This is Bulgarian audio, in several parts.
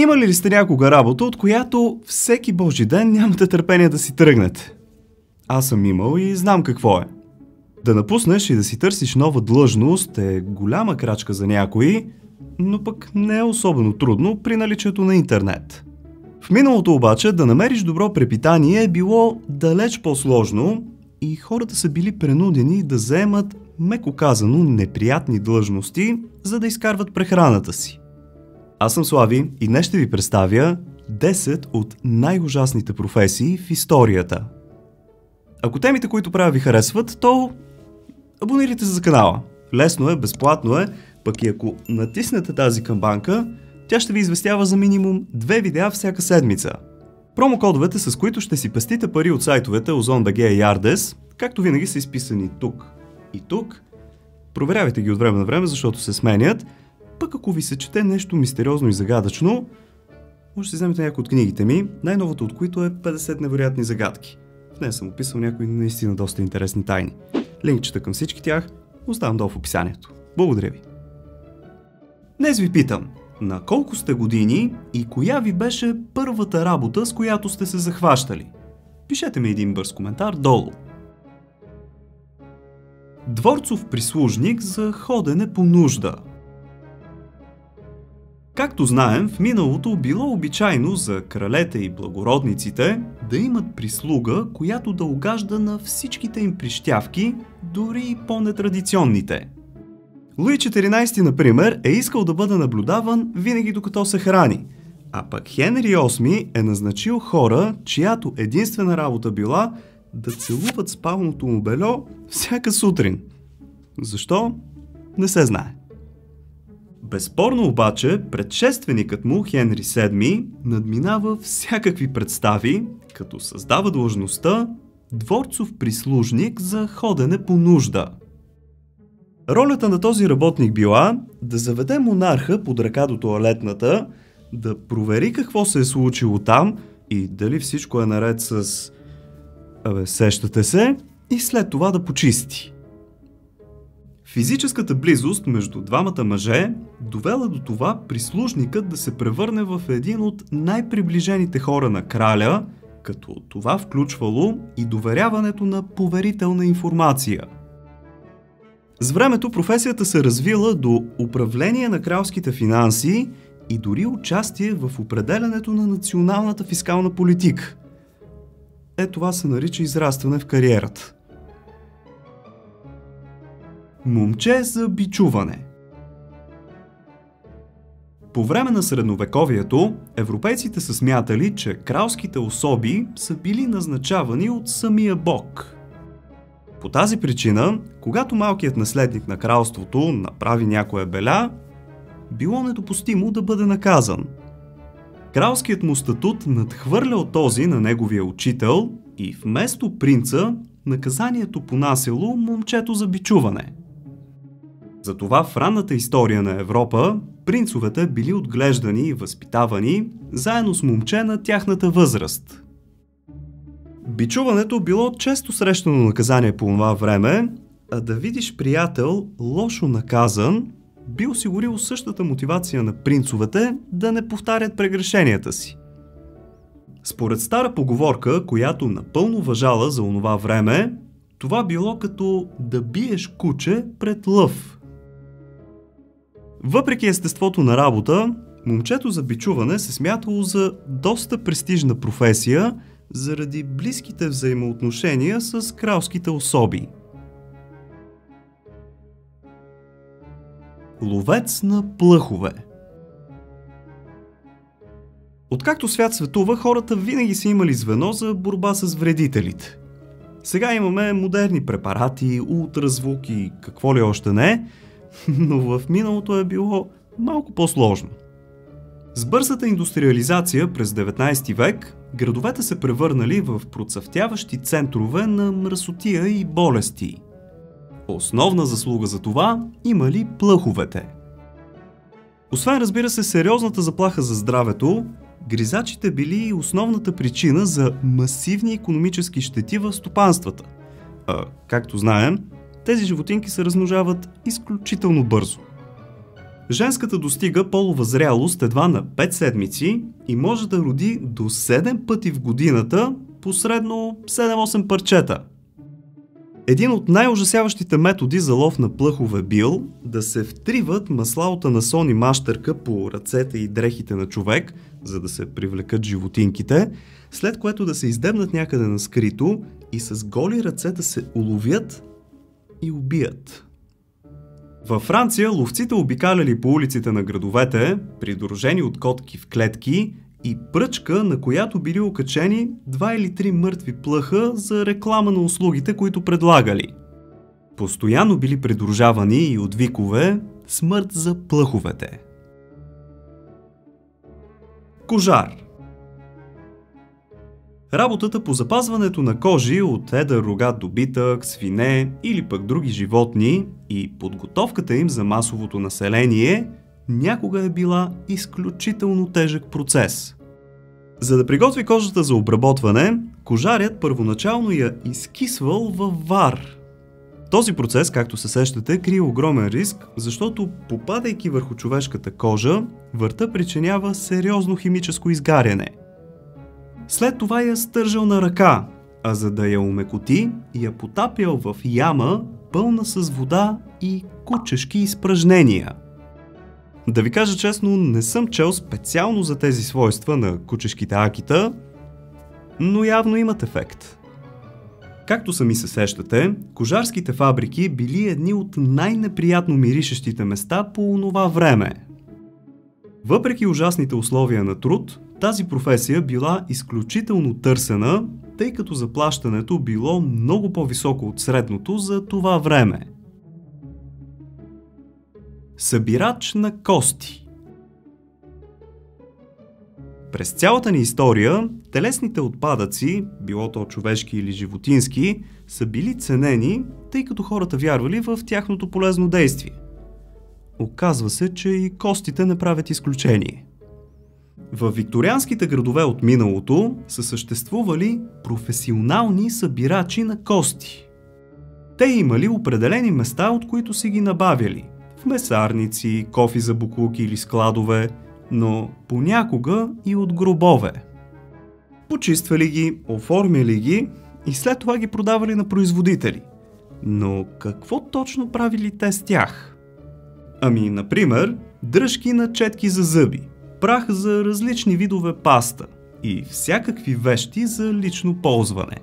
Имали ли сте някога работа, от която всеки божи ден нямате търпение да си тръгнете? Аз съм имал и знам какво е. Да напуснеш и да си търсиш нова длъжност е голяма крачка за някои, но пък не е особено трудно при наличието на интернет. В миналото обаче да намериш добро препитание е било далеч по-сложно и хората са били принудени да заемат, меко казано, неприятни длъжности, за да изкарват прехраната си. Аз съм Слави и днес ще ви представя 10 от най-ужасните професии в историята. Ако темите, които правя, ви харесват, то абонирайте се за канала. Лесно е, безплатно е, пък и ако натиснете тази камбанка, тя ще ви известява за минимум 2 видеа всяка седмица. Промокодовете, с които ще си пестите пари от сайтовете Ozon.bg и Yardes, както винаги са изписани тук и тук. Проверявайте ги от време на време, защото се сменят. Пък ако ви се чете нещо мистериозно и загадъчно, може да си вземете някои от книгите ми, най-новото от които е 50 невероятни загадки. В нея съм описал някои наистина доста интересни тайни. Линкчета към всички тях оставам долу в описанието. Благодаря ви. Днес ви питам, на колко сте години и коя ви беше първата работа, с която сте се захващали? Пишете ми един бърз коментар долу. Дворцов прислужник за ходене по нужда. Както знаем, в миналото било обичайно за кралете и благородниците да имат прислуга, която да угажда на всичките им прищявки, дори и по-нетрадиционните. Луи XIV, например, е искал да бъде наблюдаван винаги докато се храни, а пък Хенри VIII е назначил хора, чиято единствена работа била да целуват спалното му бельо всяка сутрин. Защо? Не се знае. Безспорно обаче, предшественикът му, Хенри VII, надминава всякакви представи, като създава длъжността дворцов прислужник за ходене по нужда. Ролята на този работник била да заведе монарха под ръка до тоалетната, да провери какво се е случило там и дали всичко е наред с... сещате се, и след това да почисти. Физическата близост между двамата мъже довела до това прислужникът да се превърне в един от най-приближените хора на краля, като това включвало и доверяването на поверителна информация. С времето професията се развила до управление на кралските финанси и дори участие в определянето на националната фискална политика. Това се нарича израстване в кариерата. Момче за бичуване. По време на средновековието, европейците са смятали, че кралските особи са били назначавани от самия Бог. По тази причина, когато малкият наследник на кралството направи някоя беля, било недопустимо да бъде наказан. Кралският му статут надхвърлял този на неговия учител и вместо принца, наказанието понасяло момчето за бичуване. Затова в ранната история на Европа принцовете били отглеждани и възпитавани заедно с момче на тяхната възраст. Бичуването било често срещано наказание по това време, а да видиш приятел лошо наказан би осигурил същата мотивация на принцовете да не повтарят прегрешенията си. Според стара поговорка, която напълно важала за онова време, това било като да биеш куче пред лъв. Въпреки естеството на работа, момчето за бичуване се смятало за доста престижна професия заради близките взаимоотношения с кралските особи. Ловец на плъхове. Откакто свят светува, хората винаги са имали звено за борба с вредителите. Сега имаме модерни препарати, ултразвук и какво ли още не, но в миналото е било малко по-сложно. С бързата индустриализация през 19 век, градовете се превърнали в процъфтяващи центрове на мръсотия и болести. Основна заслуга за това имали плъховете. Освен, разбира се, сериозната заплаха за здравето, гризачите били основната причина за масивни икономически щети в стопанствата. Както знаем, тези животинки се размножават изключително бързо. Женската достига полова зрялост едва на 5 седмици и може да роди до 7 пъти в годината, посредно 7-8 парчета. Един от най-ужасяващите методи за лов на плъхове бил да се втриват масла от анасон и мащерка по ръцете и дрехите на човек, за да се привлекат животинките, след което да се издебнат някъде на скрито и с голи ръце да се уловят и убият. Във Франция ловците обикаляли по улиците на градовете, придружени от котки в клетки и пръчка, на която били окачени 2 или 3 мъртви плъха за реклама на услугите, които предлагали. Постоянно били придружавани и от викове "Смърт за плъховете". Кожар. Работата по запазването на кожи от едър рогат добитък, свине или пък други животни и подготовката им за масовото население някога е била изключително тежък процес. За да приготви кожата за обработване, кожарят първоначално я изкисвал във вар. Този процес, както се сещате, крие огромен риск, защото попадайки върху човешката кожа, варта причинява сериозно химическо изгаряне. След това я стържал на ръка, а за да я омекоти, я потапял в яма, пълна с вода и кучешки изпражнения. Да ви кажа честно, не съм чел специално за тези свойства на кучешките акита, но явно имат ефект. Както сами се сещате, кожарските фабрики били едни от най-неприятно миришещите места по онова време. Въпреки ужасните условия на труд, тази професия била изключително търсена, тъй като заплащането било много по-високо от средното за това време. Събирач на кости. През цялата ни история, телесните отпадъци, било то човешки или животински, са били ценени, тъй като хората вярвали в тяхното полезно действие. Оказва се, че и костите не правят изключение. Във викторианските градове от миналото са съществували професионални събирачи на кости. Те имали определени места, от които си ги набавяли. В месарници, кофи за боклуки или складове, но понякога и от гробове. Почиствали ги, оформили ги и след това ги продавали на производители. Но какво точно правили те с тях? Ами, например, дръжки на четки за зъби, прах за различни видове паста и всякакви вещи за лично ползване.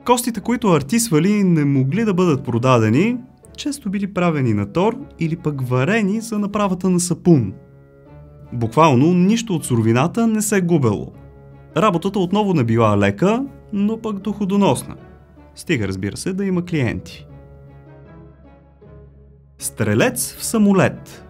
Костите, които артисвали, не могли да бъдат продадени, често били правени на тор или пък варени за направата на сапун. Буквално нищо от суровината не се губело. Работата отново не била лека, но пък доходоносна. Стига, разбира се, да има клиенти. Стрелец в самолет.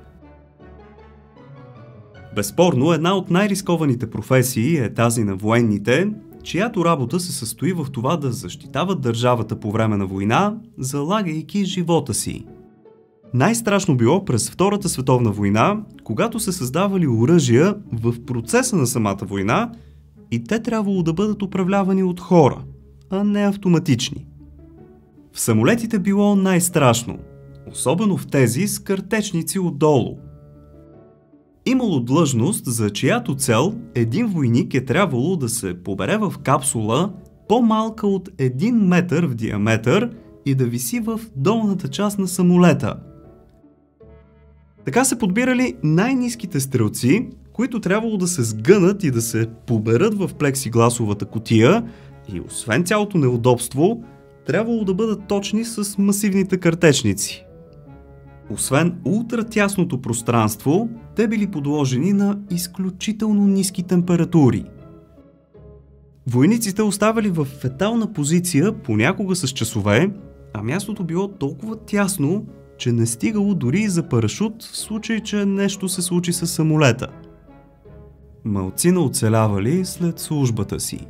Безспорно, една от най-рискованите професии е тази на военните, чиято работа се състои в това да защитават държавата по време на война, залагайки живота си. Най-страшно било през Втората световна война, когато се създавали оръжия в процеса на самата война и те трябвало да бъдат управлявани от хора, а не автоматични. В самолетите било най-страшно, особено в тези с картечници отдолу. Имало длъжност, за чиято цел един войник е трябвало да се побере в капсула по-малка от 1 метър в диаметър и да виси в долната част на самолета. Така се подбирали най-ниските стрелци, които трябвало да се сгънат и да се поберат в плексигласовата кутия и освен цялото неудобство, трябвало да бъдат точни с масивните картечници. Освен ултратясното пространство, те били подложени на изключително ниски температури. Войниците оставали в фетална позиция понякога с часове, а мястото било толкова тясно, че не стигало дори и за парашут в случай, че нещо се случи с самолета. Малцина оцелявали след службата си.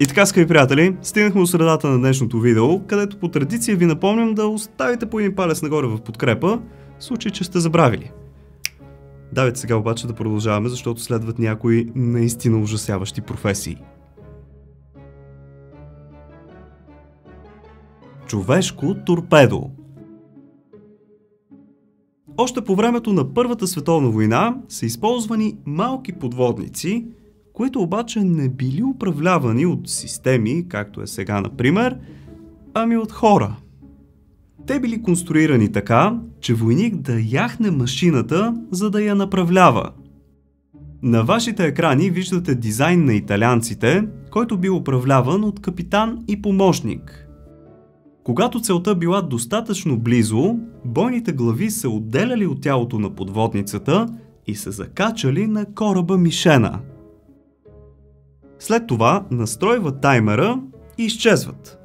И така, скъпи приятели, стигнахме до средата на днешното видео, където по традиция ви напомням да оставите по един палец нагоре в подкрепа, в случай, че сте забравили. Давайте сега обаче да продължаваме, защото следват някои наистина ужасяващи професии. Човешко торпедо. Още по времето на Първата световна война са използвани малки подводници, които обаче не били управлявани от системи, както е сега, например, ами от хора. Те били конструирани така, че войник да яхне машината, за да я направлява. На вашите екрани виждате дизайн на италианците, който бил управляван от капитан и помощник. Когато целта била достатъчно близо, бойните глави се отделяли от тялото на подводницата и се закачали на кораба мишена. След това настройват таймера и изчезват.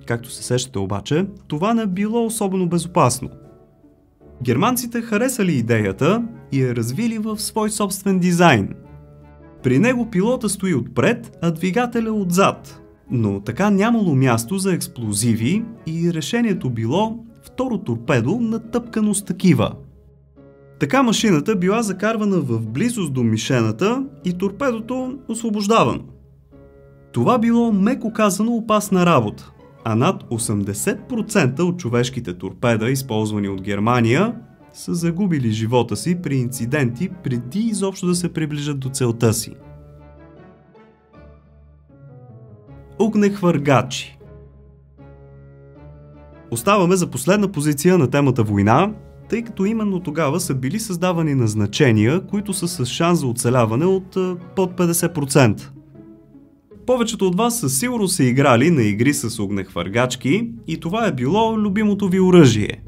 Както се сещате обаче, това не било особено безопасно. Германците харесали идеята и я развили в свой собствен дизайн. При него пилота стои отпред, а двигателя отзад. Но така нямало място за експлозиви и решението било второ торпедо натъпкано с такива. Така машината била закарвана в близост до мишената и торпедото освобождавано. Това било меко казано опасна работа, а над 80% от човешките торпеда, използвани от Германия, са загубили живота си при инциденти преди изобщо да се приближат до целта си. Огнехвъргачи. Оставаме за последна позиция на темата война, тъй като именно тогава са били създавани назначения, които са с шанс за оцеляване от под 50%. Повечето от вас със сигурност са играли на игри с огнехвъргачки и това е било любимото ви оръжие.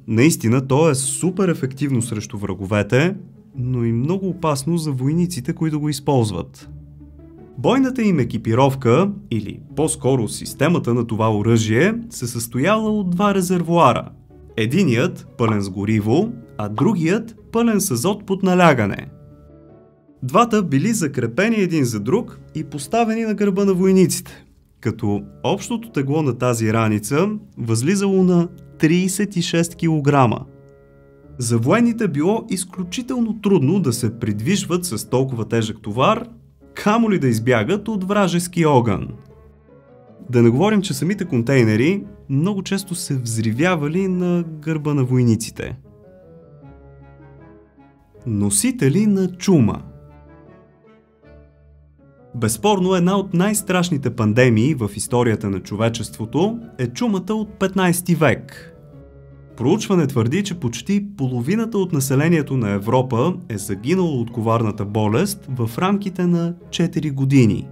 Наистина то е супер ефективно срещу враговете, но и много опасно за войниците, които го използват. Бойната им екипировка, или по-скоро системата на това оръжие, се състояла от два резервоара. Единият пълен с гориво, а другият пълен с азот под налягане. Двата били закрепени един за друг и поставени на гърба на войниците, като общото тегло на тази раница възлизало на 36 кг. За военните било изключително трудно да се придвижват с толкова тежък товар, камо ли да избягат от вражески огън. Да не говорим, че самите контейнери много често се взривявали на гърба на войниците. Носители на чума. Безспорно една от най-страшните пандемии в историята на човечеството е чумата от 15 век. Проучване твърди, че почти половината от населението на Европа е загинало от коварната болест в рамките на 4 години.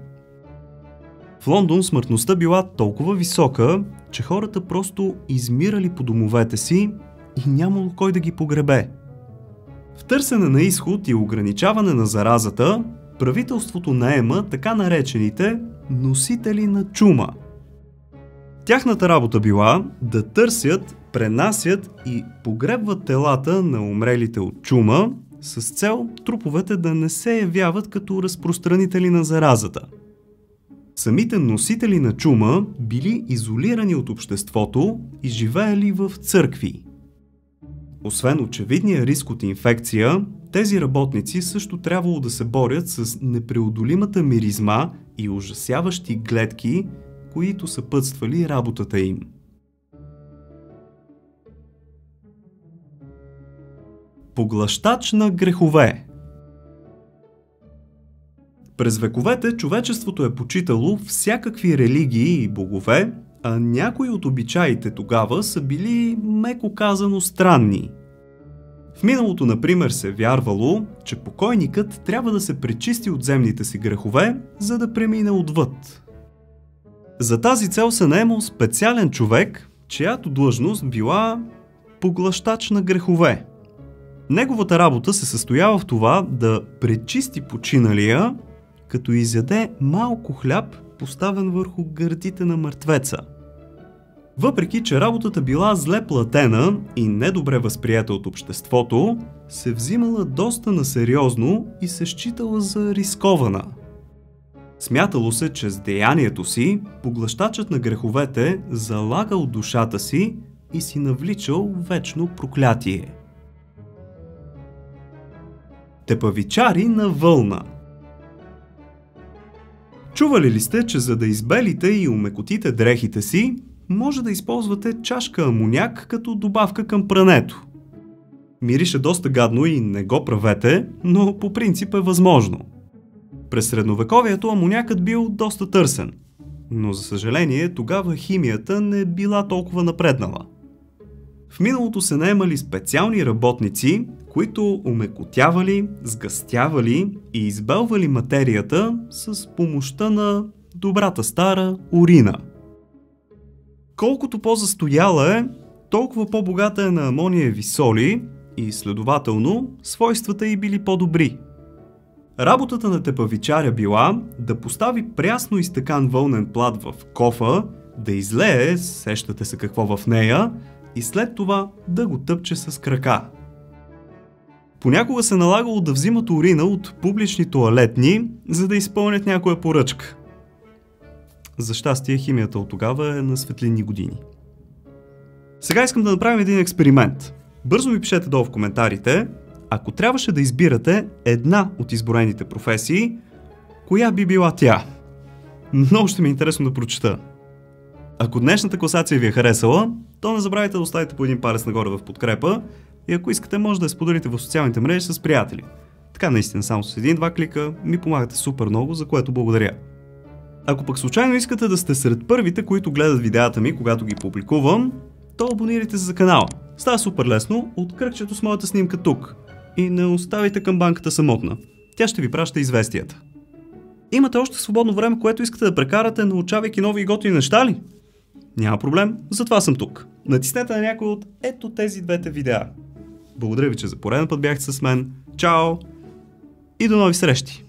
В Лондон смъртността била толкова висока, че хората просто измирали по домовете си и нямало кой да ги погребе. В търсене на изход и ограничаване на заразата, правителството наема така наречените носители на чума. Тяхната работа била да търсят, пренасят и погребват телата на умрелите от чума с цел труповете да не се явяват като разпространители на заразата. Самите носители на чума били изолирани от обществото и живеели в църкви. Освен очевидния риск от инфекция, тези работници също трябвало да се борят с непреодолимата миризма и ужасяващи гледки, които съпътствали работата им. Поглъщач на грехове. През вековете човечеството е почитало всякакви религии и богове, а някои от обичаите тогава са били, меко казано, странни. В миналото, например, се вярвало, че покойникът трябва да се пречисти от земните си грехове, за да премине отвъд. За тази цел се наемал специален човек, чиято длъжност била поглъщач на грехове. Неговата работа се състоява в това да пречисти починалия, като изяде малко хляб, поставен върху гърдите на мъртвеца. Въпреки че работата била зле платена и недобре възприета от обществото, се взимала доста насериозно и се считала за рискована. Смятало се, че с деянието си поглъщачът на греховете залагал душата си и си навличал вечно проклятие. Тепавичари на вълна. Чували ли сте, че за да избелите и омекотите дрехите си, може да използвате чашка амоняк като добавка към прането? Мирише доста гадно и не го правете, но по принцип е възможно. През средновековието амонякът бил доста търсен, но за съжаление тогава химията не била толкова напреднала. В миналото се наемали специални работници, които омекотявали, сгъстявали и избелвали материята с помощта на добрата стара урина. Колкото по-застояла е, толкова по-богата е на амониеви соли и следователно свойствата й били по-добри. Работата на тепавичаря била да постави прясно изтекан вълнен плат в кофа, да излее, сещате се какво в нея, и след това да го тъпче с крака. Понякога се налагало да взимат урина от публични тоалетни, за да изпълнят някоя поръчка. За щастие химията от тогава е на светлинни години. Сега искам да направим един експеримент. Бързо ми пишете долу в коментарите, ако трябваше да избирате една от изброените професии, коя би била тя? Много ще ми е интересно да прочета. Ако днешната класация ви е харесала, то не забравяйте да оставите по един палец нагоре в подкрепа и ако искате може да я споделите в социалните мрежи с приятели. Така наистина само с един-два клика ми помагате супер много, за което благодаря. Ако пък случайно искате да сте сред първите, които гледат видеята ми, когато ги публикувам, то абонирайте се за канала. Става супер лесно от кръгчето с моята снимка тук. И не оставите камбанката самотна. Тя ще ви праща известията. Имате още свободно време, което искате да прекарате, научавайки нови и готини неща ли? Няма проблем, затова съм тук. Натиснете на някой от ето тези двете видеа. Благодаря ви, че за пореден път бяхте с мен. Чао и до нови срещи!